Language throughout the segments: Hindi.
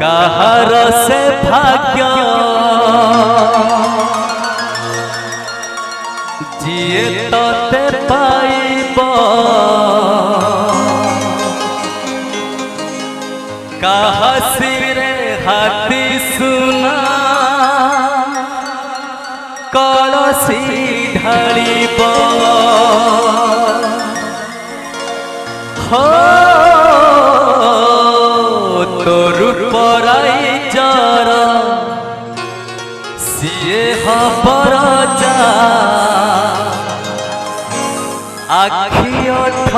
काहर से भाग्य जिए तोते पाइब काहसिरे हाथी सुना कलसी ढालिब हो तोरु पराई जर सीए हबर जा आखि ओठ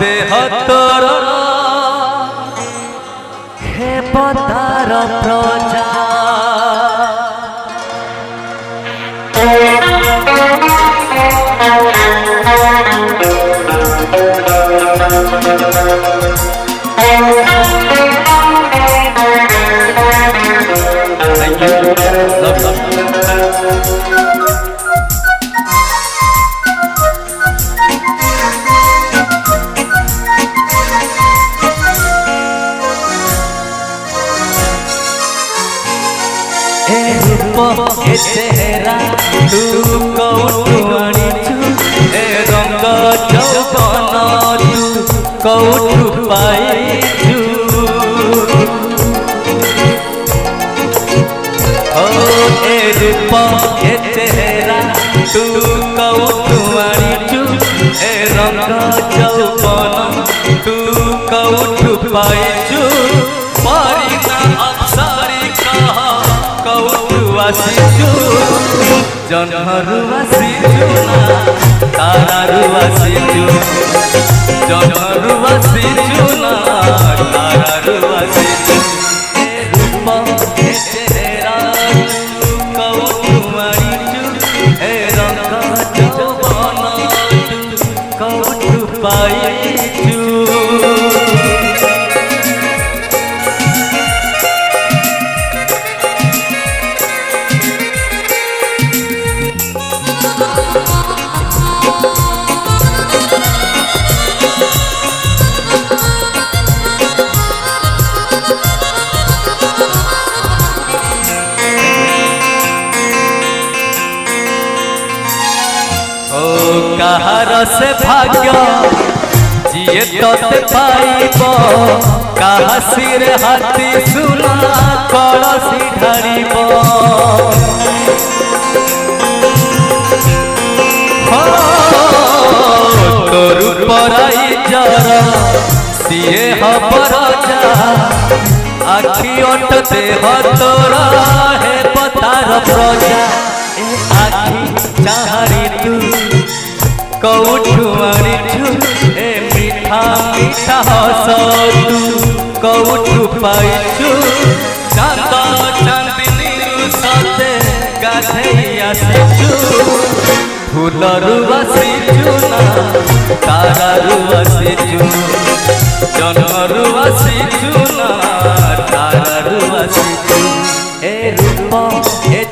देह तोर हे बतार प्रजा ए चेहरा तू कौटु आनिचु ए रंग जौवन तू कौटु पाइचु ओ ए रूप ए चेहरा तू कौटु आनिचु ए रंग जौवन तू कौटु पाइचु परिना अप्सरी कह कौटु आसिचु जनहरु आसिचु ना तारारु आसिचु जनहरु आसिचु ना तारारु आसिचु ए रूप ए चेहरा तू कौटु आनिचु ए रंग जौवन तू कौटु पाइचु काहर से भाग्य जिए तोते पाइब काहसिरे हाथी सुना कलसी ढालिब तोरु पराई जर सीए हबर जा आखि ओठ देह तोर हे बतार प्रजा ए आखि चाहरी तू कौटु आनिचु ए मीठा मीठा हस तू कौटु पाइचु चांद चांदनी सते गाधई आसिचु फूलरु आसिचु ना तारारु आसिचु जनरु आसिचु ना तारारु आसिचु ए रूप ए